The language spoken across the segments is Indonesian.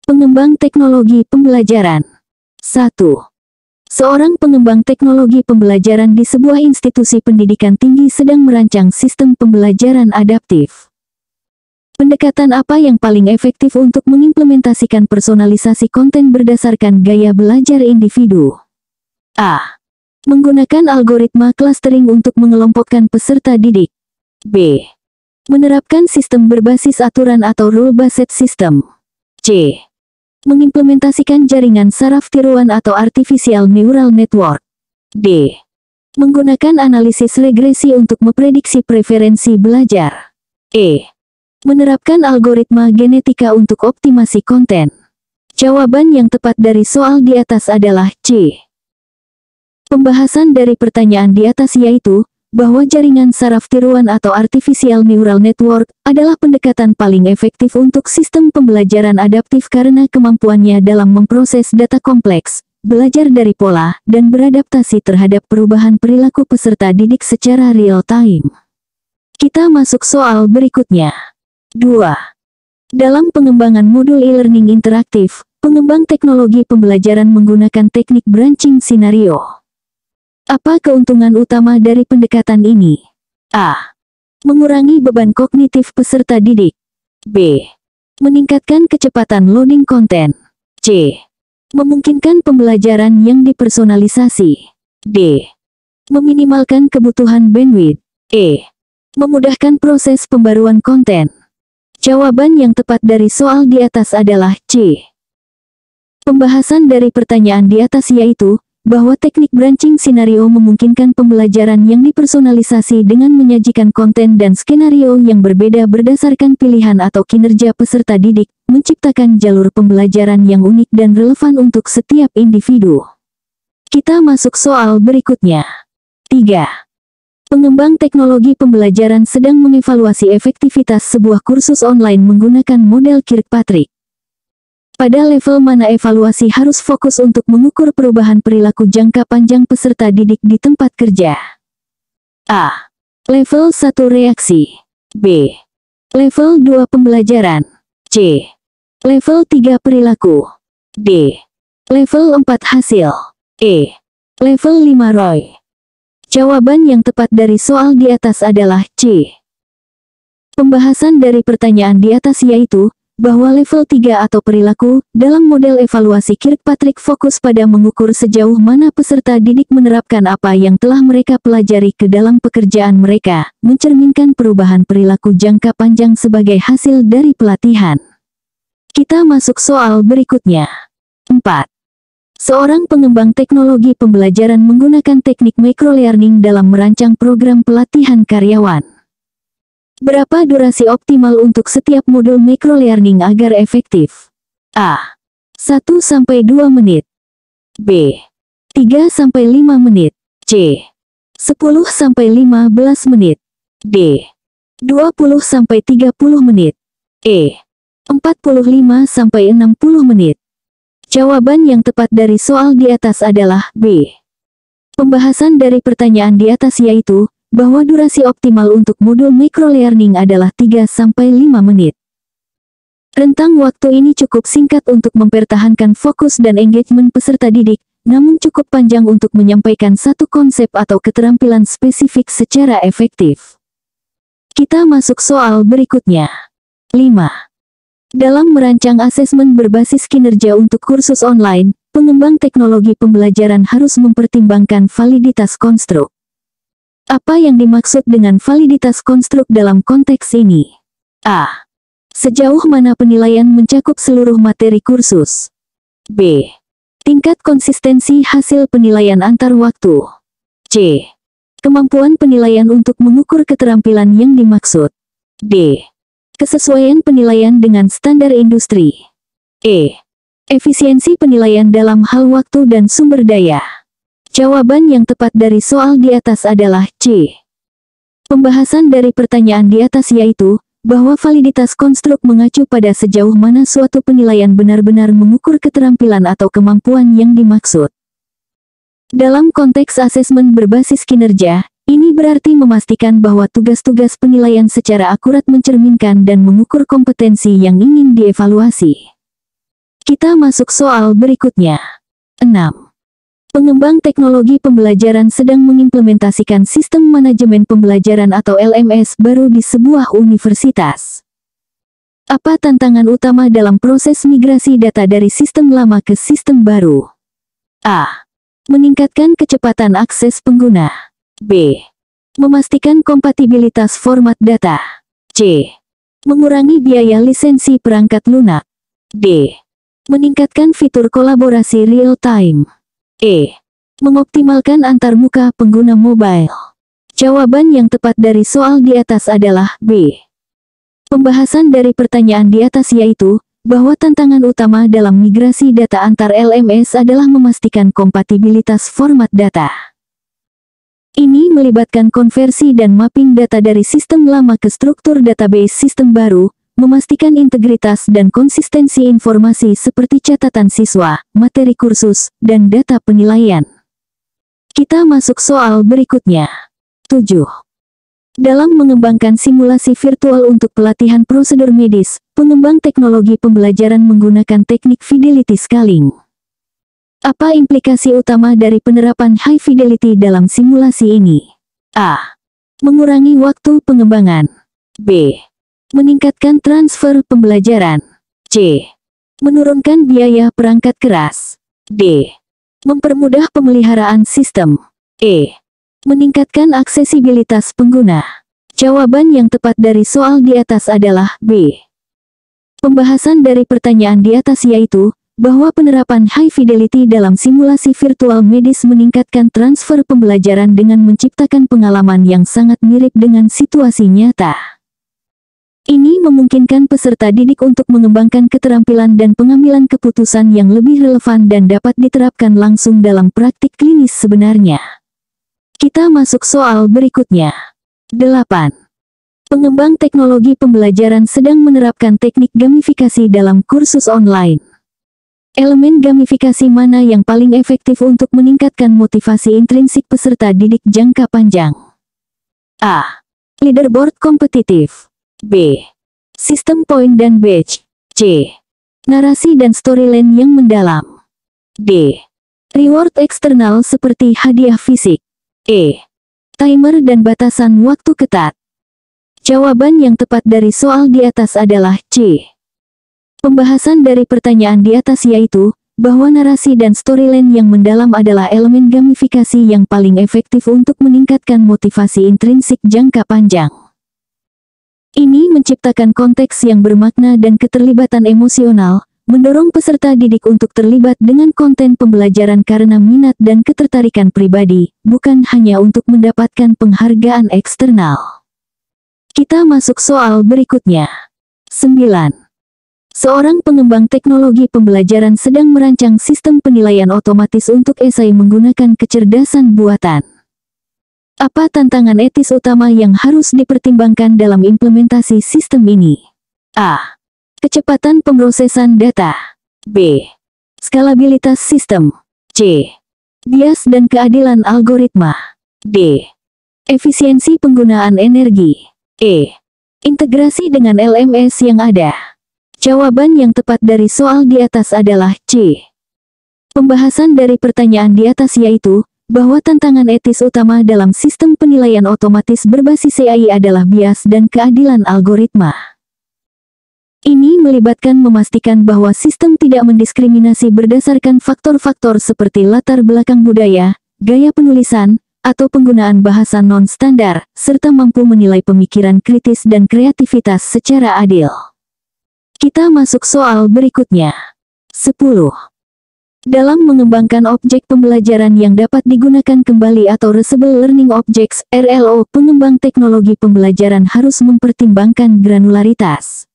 Pengembang teknologi pembelajaran. 1. Seorang pengembang teknologi pembelajaran di sebuah institusi pendidikan tinggi sedang merancang sistem pembelajaran adaptif. Pendekatan apa yang paling efektif untuk mengimplementasikan personalisasi konten berdasarkan gaya belajar individu? A. Menggunakan algoritma clustering untuk mengelompokkan peserta didik. B. Menerapkan sistem berbasis aturan atau rule-based system. C. Mengimplementasikan jaringan saraf tiruan atau artificial neural network. D. Menggunakan analisis regresi untuk memprediksi preferensi belajar. E. Menerapkan algoritma genetika untuk optimasi konten. Jawaban yang tepat dari soal di atas adalah C. Pembahasan dari pertanyaan di atas yaitu, bahwa jaringan saraf tiruan atau artificial neural network adalah pendekatan paling efektif untuk sistem pembelajaran adaptif karena kemampuannya dalam memproses data kompleks, belajar dari pola, dan beradaptasi terhadap perubahan perilaku peserta didik secara real-time. Kita masuk soal berikutnya. 2. Dalam pengembangan modul e-learning interaktif, pengembang teknologi pembelajaran menggunakan teknik branching scenario. Apa keuntungan utama dari pendekatan ini? A. Mengurangi beban kognitif peserta didik. B. Meningkatkan kecepatan loading konten. C. Memungkinkan pembelajaran yang dipersonalisasi. D. Meminimalkan kebutuhan bandwidth. E. Memudahkan proses pembaruan konten. Jawaban yang tepat dari soal di atas adalah C. Pembahasan dari pertanyaan di atas yaitu, bahwa teknik branching scenario memungkinkan pembelajaran yang dipersonalisasi dengan menyajikan konten dan skenario yang berbeda berdasarkan pilihan atau kinerja peserta didik, menciptakan jalur pembelajaran yang unik dan relevan untuk setiap individu. Kita masuk soal berikutnya. 3. Pengembang teknologi pembelajaran sedang mengevaluasi efektivitas sebuah kursus online menggunakan model Kirkpatrick. Pada level mana evaluasi harus fokus untuk mengukur perubahan perilaku jangka panjang peserta didik di tempat kerja? A. Level 1 reaksi. B. Level 2 pembelajaran. C. Level 3 perilaku. D. Level 4 hasil. E. Level 5 ROI. Jawaban yang tepat dari soal di atas adalah C. Pembahasan dari pertanyaan di atas yaitu, bahwa level 3 atau perilaku, dalam model evaluasi Kirkpatrick fokus pada mengukur sejauh mana peserta didik menerapkan apa yang telah mereka pelajari ke dalam pekerjaan mereka, mencerminkan perubahan perilaku jangka panjang sebagai hasil dari pelatihan. Kita masuk soal berikutnya. 4. Seorang pengembang teknologi pembelajaran menggunakan teknik microlearning dalam merancang program pelatihan karyawan. Berapa durasi optimal untuk setiap modul microlearning agar efektif? A. 1-2 menit. B. 3-5 menit. C. 10-15 menit. D. 20-30 menit. E. 45-60 menit. Jawaban yang tepat dari soal di atas adalah B. Pembahasan dari pertanyaan di atas yaitu, bahwa durasi optimal untuk modul microlearning adalah 3-5 menit. Rentang waktu ini cukup singkat untuk mempertahankan fokus dan engagement peserta didik, namun cukup panjang untuk menyampaikan satu konsep atau keterampilan spesifik secara efektif. Kita masuk soal berikutnya. 5. Dalam merancang asesmen berbasis kinerja untuk kursus online, pengembang teknologi pembelajaran harus mempertimbangkan validitas konstruk. Apa yang dimaksud dengan validitas konstruk dalam konteks ini? A. Sejauh mana penilaian mencakup seluruh materi kursus? B. Tingkat konsistensi hasil penilaian antar waktu. C. Kemampuan penilaian untuk mengukur keterampilan yang dimaksud. D. Kesesuaian penilaian dengan standar industri. E. Efisiensi penilaian dalam hal waktu dan sumber daya. Jawaban yang tepat dari soal di atas adalah C. Pembahasan dari pertanyaan di atas yaitu, bahwa validitas konstruk mengacu pada sejauh mana suatu penilaian benar-benar mengukur keterampilan atau kemampuan yang dimaksud. Dalam konteks asesmen berbasis kinerja, ini berarti memastikan bahwa tugas-tugas penilaian secara akurat mencerminkan dan mengukur kompetensi yang ingin dievaluasi. Kita masuk soal berikutnya. 6. Pengembang teknologi pembelajaran sedang mengimplementasikan sistem manajemen pembelajaran atau LMS baru di sebuah universitas. Apa tantangan utama dalam proses migrasi data dari sistem lama ke sistem baru? A. Meningkatkan kecepatan akses pengguna. B. Memastikan kompatibilitas format data. C. Mengurangi biaya lisensi perangkat lunak. D. Meningkatkan fitur kolaborasi real-time. E. Mengoptimalkan antarmuka pengguna mobile. Jawaban yang tepat dari soal di atas adalah B. Pembahasan dari pertanyaan di atas yaitu, bahwa tantangan utama dalam migrasi data antar LMS adalah memastikan kompatibilitas format data. Ini melibatkan konversi dan mapping data dari sistem lama ke struktur database sistem baru, memastikan integritas dan konsistensi informasi seperti catatan siswa, materi kursus, dan data penilaian. Kita masuk soal berikutnya. 7. Dalam mengembangkan simulasi virtual untuk pelatihan prosedur medis, pengembang teknologi pembelajaran menggunakan teknik fidelity scaling. Apa implikasi utama dari penerapan high fidelity dalam simulasi ini? A. Mengurangi waktu pengembangan. B. Meningkatkan transfer pembelajaran. C. Menurunkan biaya perangkat keras. D. Mempermudah pemeliharaan sistem. E. Meningkatkan aksesibilitas pengguna. Jawaban yang tepat dari soal di atas adalah B. Pembahasan dari pertanyaan di atas yaitu, bahwa penerapan high fidelity dalam simulasi virtual medis meningkatkan transfer pembelajaran dengan menciptakan pengalaman yang sangat mirip dengan situasi nyata. Ini memungkinkan peserta didik untuk mengembangkan keterampilan dan pengambilan keputusan yang lebih relevan dan dapat diterapkan langsung dalam praktik klinis sebenarnya. Kita masuk soal berikutnya. 8. Pengembang teknologi pembelajaran sedang menerapkan teknik gamifikasi dalam kursus online. Elemen gamifikasi mana yang paling efektif untuk meningkatkan motivasi intrinsik peserta didik jangka panjang? A. Leaderboard kompetitif. B. Sistem poin dan badge. C. Narasi dan storyline yang mendalam. D. Reward eksternal seperti hadiah fisik. E. Timer dan batasan waktu ketat. Jawaban yang tepat dari soal di atas adalah C. Pembahasan dari pertanyaan di atas yaitu, bahwa narasi dan storyline yang mendalam adalah elemen gamifikasi yang paling efektif untuk meningkatkan motivasi intrinsik jangka panjang. Ini menciptakan konteks yang bermakna dan keterlibatan emosional, mendorong peserta didik untuk terlibat dengan konten pembelajaran karena minat dan ketertarikan pribadi, bukan hanya untuk mendapatkan penghargaan eksternal. Kita masuk soal berikutnya. 9. Seorang pengembang teknologi pembelajaran sedang merancang sistem penilaian otomatis untuk esai menggunakan kecerdasan buatan. Apa tantangan etis utama yang harus dipertimbangkan dalam implementasi sistem ini? A. Kecepatan pemrosesan data. B. Skalabilitas sistem. C. Bias dan keadilan algoritma. D. Efisiensi penggunaan energi. E. Integrasi dengan LMS yang ada. Jawaban yang tepat dari soal di atas adalah C. Pembahasan dari pertanyaan di atas yaitu, bahwa tantangan etis utama dalam sistem penilaian otomatis berbasis AI adalah bias dan keadilan algoritma. Ini melibatkan memastikan bahwa sistem tidak mendiskriminasi berdasarkan faktor-faktor seperti latar belakang budaya, gaya penulisan, atau penggunaan bahasa non-standar, serta mampu menilai pemikiran kritis dan kreativitas secara adil. Kita masuk soal berikutnya. 10. Dalam mengembangkan objek pembelajaran yang dapat digunakan kembali atau Reusable Learning Objects, RLO, pengembang teknologi pembelajaran harus mempertimbangkan granularitas.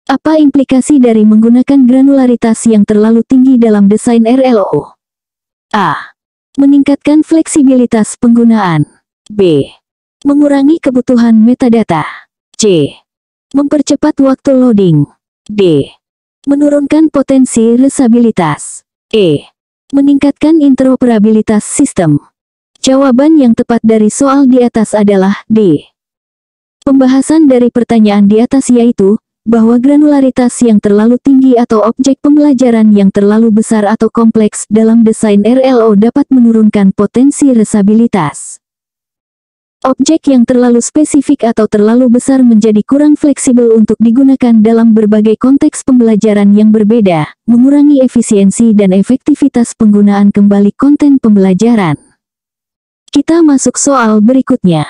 Apa implikasi dari menggunakan granularitas yang terlalu tinggi dalam desain RLO? A. Meningkatkan fleksibilitas penggunaan. B. Mengurangi kebutuhan metadata. C. Mempercepat waktu loading. D. Menurunkan potensi reusabilitas. E. Meningkatkan interoperabilitas sistem. Jawaban yang tepat dari soal di atas adalah D. Pembahasan dari pertanyaan di atas yaitu, bahwa granularitas yang terlalu tinggi atau objek pembelajaran yang terlalu besar atau kompleks dalam desain RLO dapat menurunkan potensi resabilitas. Objek yang terlalu spesifik atau terlalu besar menjadi kurang fleksibel untuk digunakan dalam berbagai konteks pembelajaran yang berbeda, mengurangi efisiensi dan efektivitas penggunaan kembali konten pembelajaran. Kita masuk soal berikutnya.